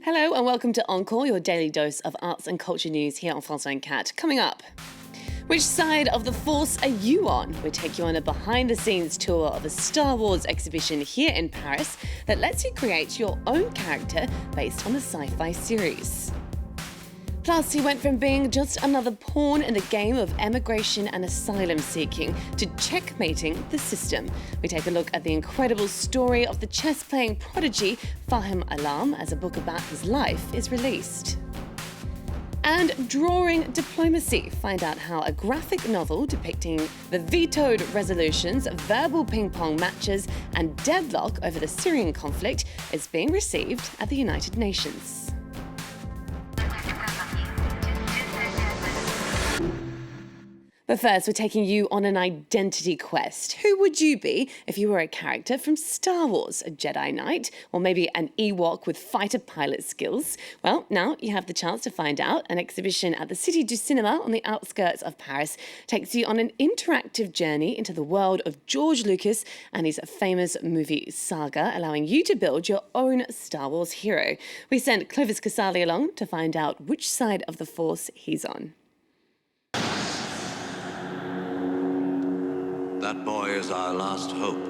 Hello and welcome to Encore, your daily dose of arts and culture news here on France 24. Coming up, which side of the Force are you on? We take you on a behind-the-scenes tour of a Star Wars exhibition here in Paris that lets you create your own character based on the sci-fi series. Plus, he went from being just another pawn in the game of emigration and asylum seeking to checkmating the system. We take a look at the incredible story of the chess-playing prodigy Fahim Alam as a book about his life is released. And drawing diplomacy. Find out how a graphic novel depicting the vetoed resolutions, verbal ping-pong matches and deadlock over the Syrian conflict is being received at the United Nations. But first, we're taking you on an identity quest. Who would you be if you were a character from Star Wars? A Jedi Knight? Or maybe an Ewok with fighter pilot skills? Well, now you have the chance to find out. An exhibition at the Cité du Cinéma on the outskirts of Paris takes you on an interactive journey into the world of George Lucas and his famous movie saga, allowing you to build your own Star Wars hero. We sent Clovis Casali along to find out which side of the Force he's on. That boy is our last hope.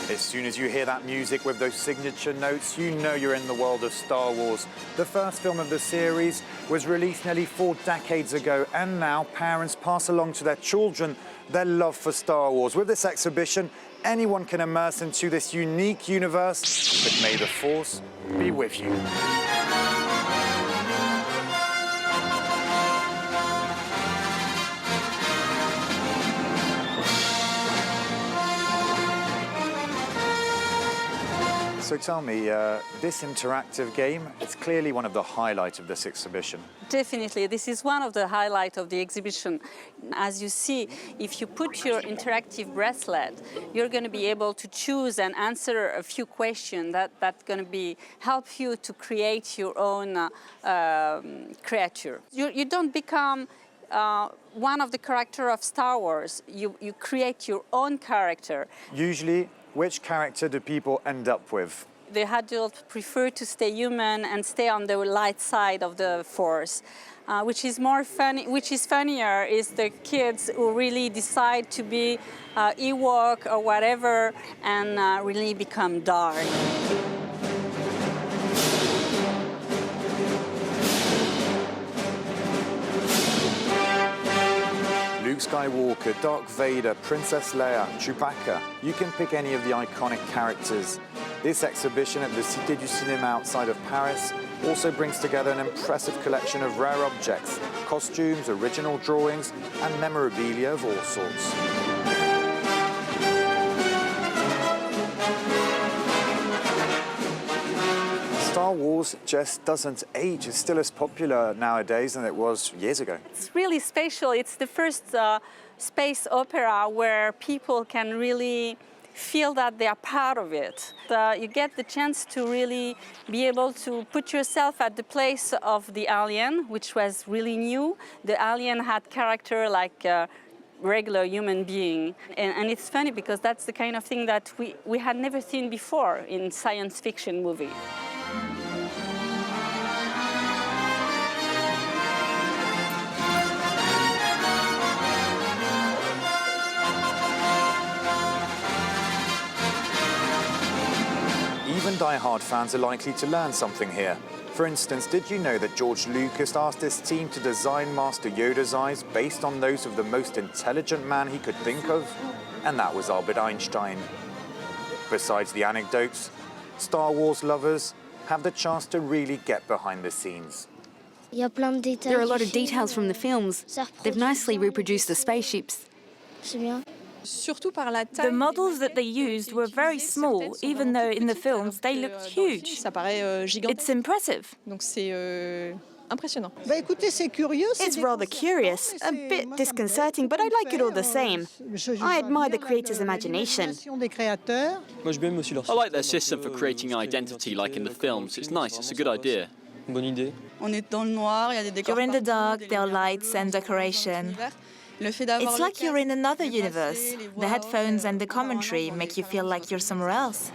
As soon as you hear that music with those signature notes, you know you're in the world of Star Wars. The first film of the series was released nearly 4 decades ago, and now parents pass along to their children their love for Star Wars. With this exhibition, anyone can immerse into this unique universe, but may the Force be with you. So tell me, this interactive game, it's clearly one of the highlights of this exhibition. Definitely, this is one of the highlights of the exhibition. As you see, if you put your interactive bracelet, you're going to be able to choose and answer a few questions that's going to help you to create your own creature. You don't become one of the characters of Star Wars. You create your own character. Usually, which character do people end up with? The adults prefer to stay human and stay on the light side of the Force. Which is funnier is the kids who really decide to be Ewok or whatever and really become dark. Luke Skywalker, Darth Vader, Princess Leia, Chewbacca. You can pick any of the iconic characters. This exhibition at the Cité du Cinéma outside of Paris also brings together an impressive collection of rare objects, costumes, original drawings, and memorabilia of all sorts. Star Wars just doesn't age. It's still as popular nowadays than it was years ago. It's really special. It's the first space opera where people can really feel that they are part of it. You get the chance to really be able to put yourself at the place of the alien, which was really new. The alien had character like a regular human being. And it's funny because that's the kind of thing that we had never seen before in science fiction movie. Even die-hard fans are likely to learn something here. For instance, did you know that George Lucas asked his team to design Master Yoda's eyes based on those of the most intelligent man he could think of? And that was Albert Einstein. Besides the anecdotes, Star Wars lovers have the chance to really get behind the scenes. There are a lot of details from the films. They've nicely reproduced the spaceships. The models that they used were very small, even though in the films they looked huge. It's impressive. It's rather curious, a bit disconcerting, but I like it all the same. I admire the creators' imagination. I like their system for creating identity like in the films. It's nice, it's a good idea. You're in the dark, there are lights and decoration. It's like you're in another universe. The headphones and the commentary make you feel like you're somewhere else.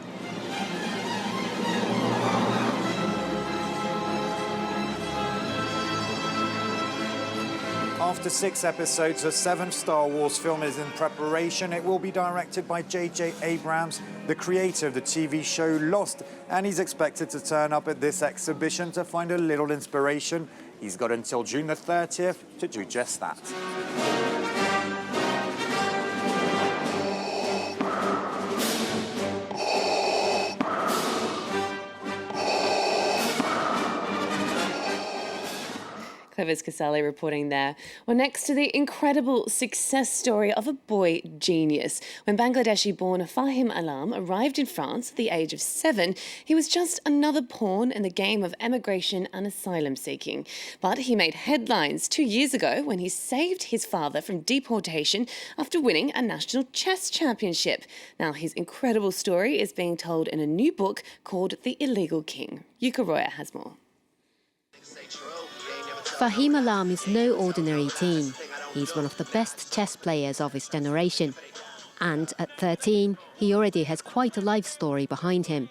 After 6 episodes, a 7th Star Wars film is in preparation. It will be directed by J.J. Abrams, the creator of the TV show Lost, and he's expected to turn up at this exhibition to find a little inspiration. He's got until June the 30th to do just that. Clovis Casale reporting there. Well, next to the incredible success story of a boy genius. When Bangladeshi-born Fahim Alam arrived in France at the age of 7, he was just another pawn in the game of emigration and asylum seeking. But he made headlines 2 years ago when he saved his father from deportation after winning a national chess championship. Now, his incredible story is being told in a new book called The Illegal King. Yuka Roya has more. Fahim Alam is no ordinary teen. He's one of the best chess players of his generation. And at 13, he already has quite a life story behind him.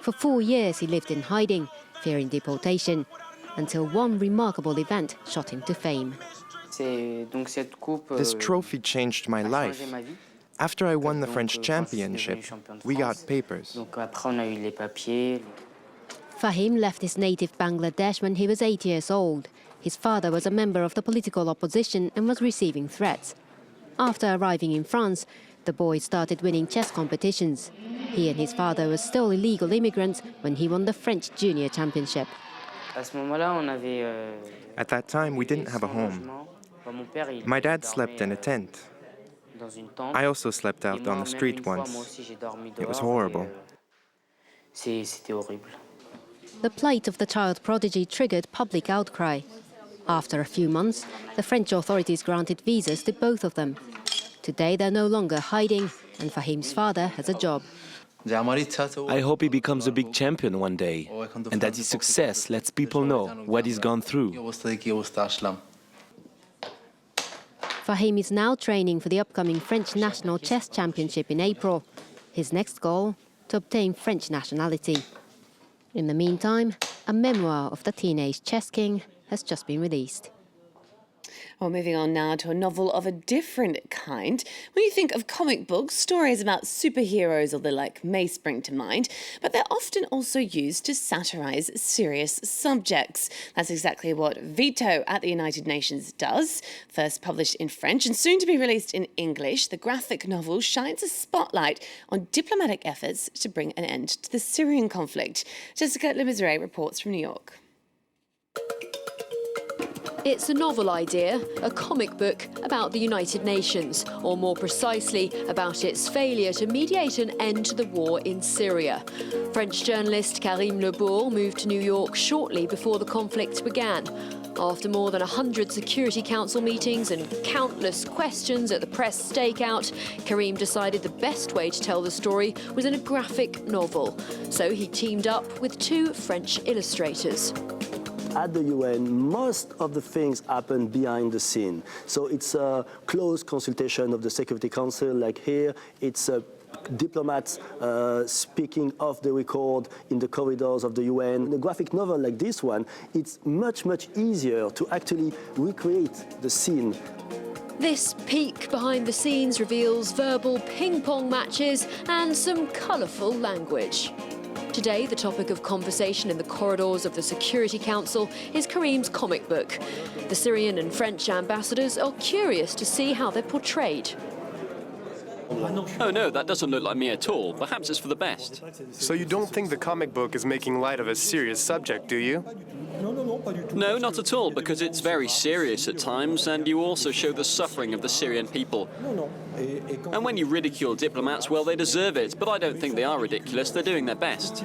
For 4 years, he lived in hiding, fearing deportation, until one remarkable event shot him to fame. This trophy changed my life. After I won the French championship, we got papers. Fahim left his native Bangladesh when he was 8 years old. His father was a member of the political opposition and was receiving threats. After arriving in France, the boy started winning chess competitions. He and his father were still illegal immigrants when he won the French junior championship. At that time, we didn't have a home. My dad slept in a tent. I also slept out on the street once. It was horrible. The plight of the child prodigy triggered public outcry. After a few months, the French authorities granted visas to both of them. Today, they're no longer hiding, and Fahim's father has a job. I hope he becomes a big champion one day, and that his success lets people know what he's gone through. Fahim is now training for the upcoming French National Chess Championship in April. His next goal, to obtain French nationality. In the meantime, a memoir of the teenage chess king has just been released. Well, moving on now to a novel of a different kind. When you think of comic books, stories about superheroes or the like may spring to mind, but they're often also used to satirize serious subjects. That's exactly what Veto at the United Nations does. First published in French and soon to be released in English, the graphic novel shines a spotlight on diplomatic efforts to bring an end to the Syrian conflict. Jessica Lemizere reports from New York. It's a novel idea, a comic book about the United Nations, or more precisely, about its failure to mediate an end to the war in Syria. French journalist Karim Lebourg moved to New York shortly before the conflict began. After more than 100 Security Council meetings and countless questions at the press stakeout, Karim decided the best way to tell the story was in a graphic novel. So he teamed up with 2 French illustrators. At the UN, most of the things happen behind the scene. So it's a close consultation of the Security Council, like here. It's diplomats speaking off the record in the corridors of the UN. In a graphic novel like this one, it's much, much easier to actually recreate the scene. This peek behind the scenes reveals verbal ping-pong matches and some colourful language. Today, the topic of conversation in the corridors of the Security Council is Karim's comic book. The Syrian and French ambassadors are curious to see how they're portrayed. Oh no, that doesn't look like me at all. Perhaps it's for the best. So you don't think the comic book is making light of a serious subject, do you? No, not at all, because it's very serious at times, and you also show the suffering of the Syrian people. And when you ridicule diplomats, well, they deserve it, but I don't think they are ridiculous. They're doing their best.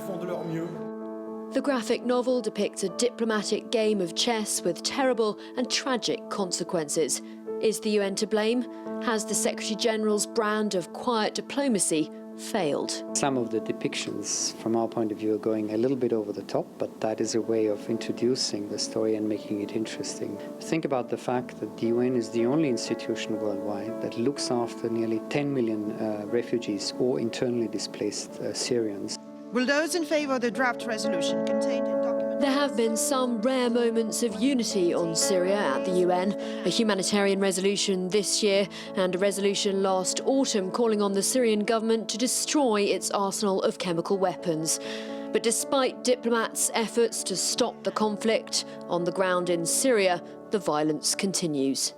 The graphic novel depicts a diplomatic game of chess with terrible and tragic consequences. Is the UN to blame? Has the Secretary-General's brand of quiet diplomacy failed? Some of the depictions, from our point of view, are going a little bit over the top, but that is a way of introducing the story and making it interesting. Think about the fact that the UN is the only institution worldwide that looks after nearly 10 million refugees or internally displaced Syrians. Will those in favour of the draft resolution contained in document? There have been some rare moments of unity on Syria at the UN, a humanitarian resolution this year and a resolution last autumn calling on the Syrian government to destroy its arsenal of chemical weapons. But despite diplomats' efforts to stop the conflict, on the ground in Syria, the violence continues.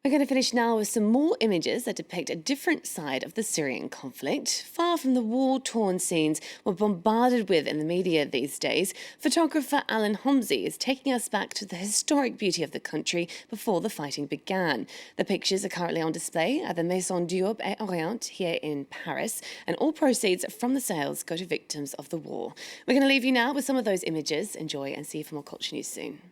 We're going to finish now with some more images that depict a different side of the Syrian conflict. Far from the war-torn scenes we're bombarded with in the media these days, photographer Alan Homsey is taking us back to the historic beauty of the country before the fighting began. The pictures are currently on display at the Maison Diop et Orient here in Paris, and all proceeds from the sales go to victims of the war. We're going to leave you now with some of those images. Enjoy and see you for more culture news soon.